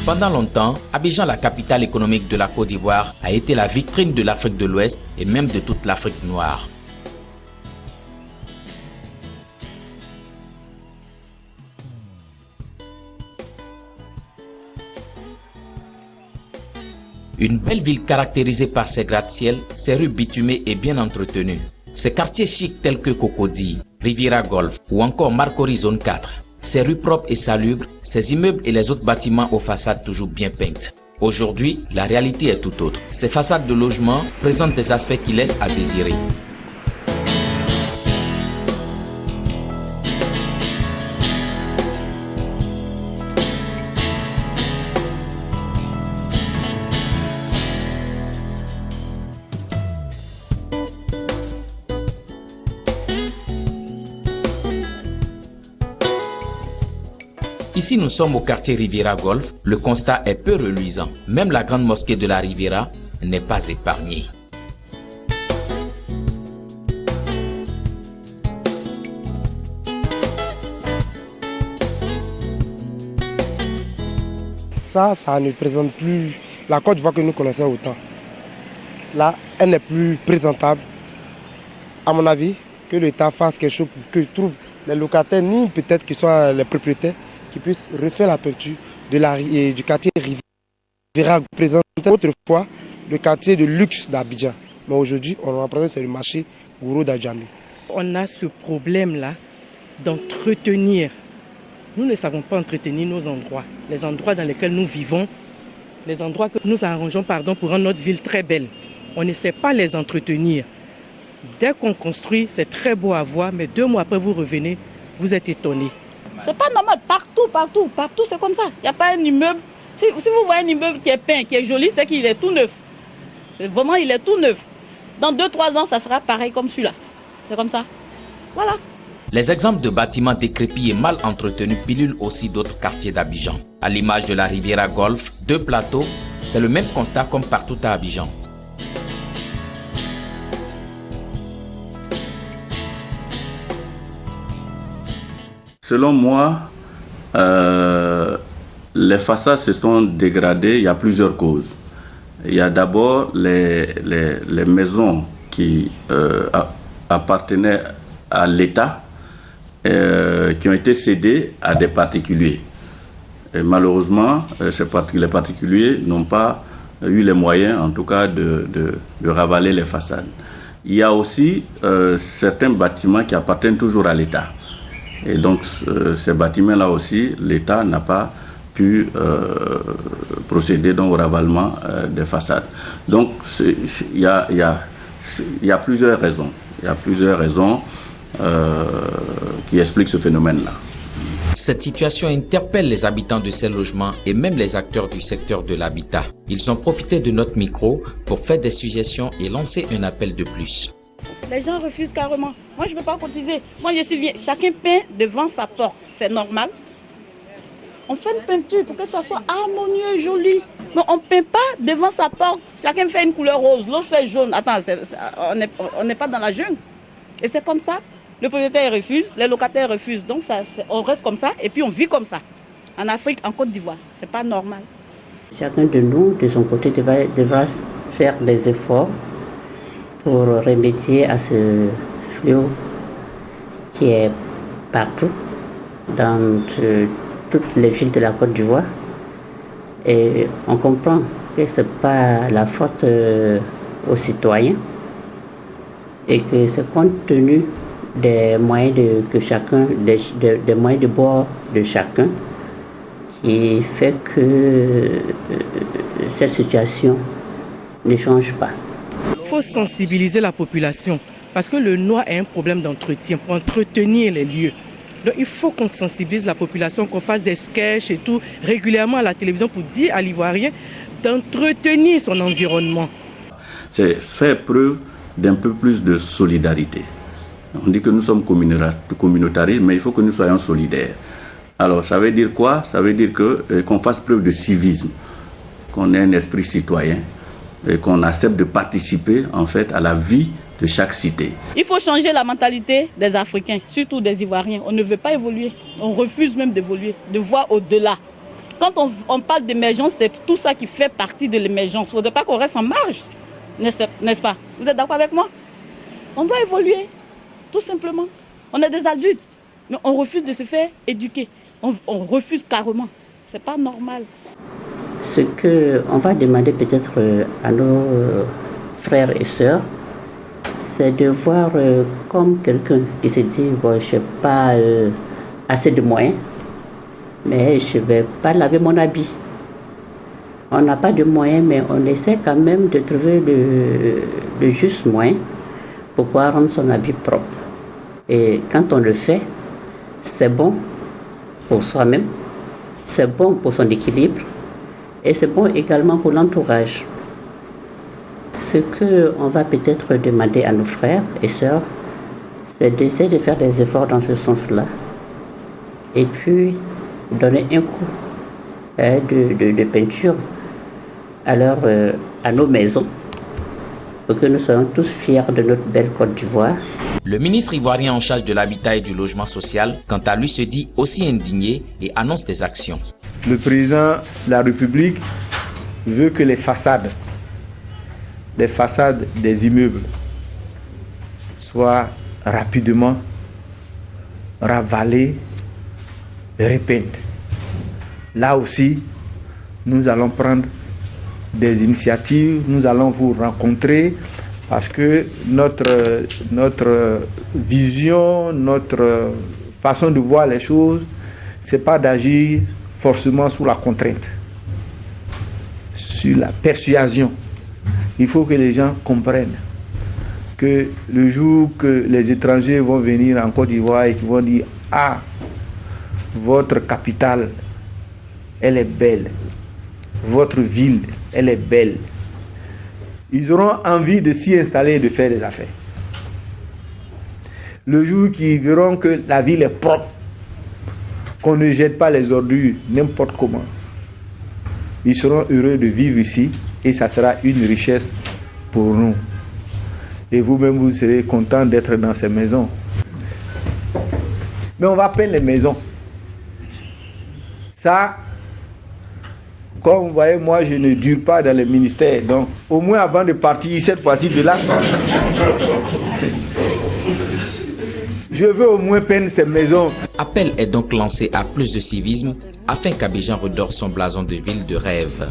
Pendant longtemps, Abidjan, la capitale économique de la Côte d'Ivoire, a été la vitrine de l'Afrique de l'Ouest et même de toute l'Afrique noire. Une belle ville caractérisée par ses gratte-ciel, ses rues bitumées et bien entretenues. Ses quartiers chics tels que Cocody, Riviera Golf ou encore Marcory Zone 4. Ses rues propres et salubres, ses immeubles et les autres bâtiments aux façades toujours bien peintes. Aujourd'hui, la réalité est tout autre. Ces façades de logements présentent des aspects qui laissent à désirer. Ici, nous sommes au quartier Riviera Golf. Le constat est peu reluisant. Même la grande mosquée de la Riviera n'est pas épargnée. Ça ne présente plus la Côte d'Ivoire que nous connaissons autant. Là, elle n'est plus présentable. À mon avis, que l'État fasse quelque chose pour que trouve les locataires, ni peut-être que ce soit les propriétaires, qui puissent refaire la peinture du quartier Riviera, présente autrefois le quartier de luxe d'Abidjan. Mais aujourd'hui, on a l'impression que c'est le marché Gourou d'Adjamé. On a ce problème-là d'entretenir. Nous ne savons pas entretenir nos endroits, les endroits dans lesquels nous vivons, les endroits que nous arrangeons pour rendre notre ville très belle. On ne sait pas les entretenir. Dès qu'on construit, c'est très beau à voir, mais 2 mois après, vous revenez, vous êtes étonnés. C'est pas normal, partout c'est comme ça. Il n'y a pas un immeuble. Si vous voyez un immeuble qui est peint, qui est joli, c'est qu'il est tout neuf. Vraiment, il est tout neuf. Dans 2-3 ans, ça sera pareil comme celui-là. C'est comme ça. Voilà. Les exemples de bâtiments décrépits et mal entretenus pilulent aussi d'autres quartiers d'Abidjan. À l'image de la Riviera Golf, 2 plateaux, c'est le même constat comme partout à Abidjan. Selon moi, les façades se sont dégradées. Il y a plusieurs causes. Il y a d'abord les maisons qui appartenaient à l'État, qui ont été cédées à des particuliers. Et malheureusement, les particuliers n'ont pas eu les moyens, en tout cas, de ravaler les façades. Il y a aussi certains bâtiments qui appartiennent toujours à l'État. Et donc, ces bâtiments-là aussi, l'État n'a pas pu procéder au ravalement des façades. Donc, il y a plusieurs raisons. Il y a plusieurs raisons qui expliquent ce phénomène-là. Cette situation interpelle les habitants de ces logements et même les acteurs du secteur de l'habitat. Ils ont profité de notre micro pour faire des suggestions et lancer un appel de plus. Les gens refusent carrément. Moi, je ne veux pas cotiser. Moi, je suis bien. Chacun peint devant sa porte. C'est normal. On fait une peinture pour que ça soit harmonieux, joli. Mais on ne peint pas devant sa porte. Chacun fait une couleur rose, l'autre fait jaune. Attends, on n'est pas dans la jungle. Et c'est comme ça. Le propriétaire refuse, les locataires refusent. Donc, on reste comme ça et puis on vit comme ça. En Afrique, en Côte d'Ivoire. Ce n'est pas normal. Chacun de nous, de son côté, devra faire des efforts pour remédier à ce fléau qui est partout, dans toutes les villes de la Côte d'Ivoire. Et on comprend que ce n'est pas la faute aux citoyens et que c'est compte tenu des moyens des moyens de bord de chacun qui fait que cette situation ne change pas. Il faut sensibiliser la population parce que le noir est un problème d'entretien, pour entretenir les lieux. Donc il faut qu'on sensibilise la population, qu'on fasse des sketchs et tout régulièrement à la télévision pour dire à l'Ivoirien d'entretenir son environnement. C'est faire preuve d'un peu plus de solidarité. On dit que nous sommes communautaristes, mais il faut que nous soyons solidaires. Alors ça veut dire quoi? Ça veut dire qu'on fasse preuve de civisme, qu'on ait un esprit citoyen et qu'on accepte de participer en fait à la vie de chaque cité. Il faut changer la mentalité des Africains, surtout des Ivoiriens. On ne veut pas évoluer, on refuse même d'évoluer, de voir au-delà. Quand on parle d'émergence, c'est tout ça qui fait partie de l'émergence. Il ne faudrait pas qu'on reste en marge, n'est-ce pas? Vous êtes d'accord avec moi? On doit évoluer, tout simplement. On est des adultes, mais on refuse de se faire éduquer. On refuse carrément. Ce n'est pas normal. Ce qu'on va demander peut-être à nos frères et sœurs, c'est de voir comme quelqu'un qui se dit, bon, je n'ai pas assez de moyens, mais je ne vais pas laver mon habit. On n'a pas de moyens, mais on essaie quand même de trouver le juste moyen pour pouvoir rendre son habit propre. Et quand on le fait, c'est bon pour soi-même, c'est bon pour son équilibre et c'est bon également pour l'entourage. Ce qu'on va peut-être demander à nos frères et sœurs, c'est d'essayer de faire des efforts dans ce sens-là et puis donner un coup de peinture à nos maisons pour que nous soyons tous fiers de notre belle Côte d'Ivoire. Le ministre ivoirien en charge de l'habitat et du logement social, quant à lui, se dit aussi indigné et annonce des actions. Le président de la République veut que les façades des immeubles soient rapidement ravalées et repeintes. Là aussi, nous allons prendre des initiatives, nous allons vous rencontrer parce que notre vision, notre façon de voir les choses, ce n'est pas d'agir forcément sous la contrainte, sur la persuasion. Il faut que les gens comprennent que le jour que les étrangers vont venir en Côte d'Ivoire et qu'ils vont dire « Ah, votre capitale, elle est belle, votre ville, elle est belle », ils auront envie de s'y installer et de faire des affaires. Le jour qu'ils verront que la ville est propre, qu'on ne jette pas les ordures n'importe comment, ils seront heureux de vivre ici et ça sera une richesse pour nous. Et vous-même, vous serez content d'être dans ces maisons. Mais on va peindre les maisons. Ça, comme vous voyez, moi, je ne dure pas dans le ministère. Donc, au moins avant de partir, cette fois-ci, de là, je veux au moins peindre ces maisons. Appel est donc lancé à plus de civisme afin qu'Abidjan redore son blason de ville de rêve.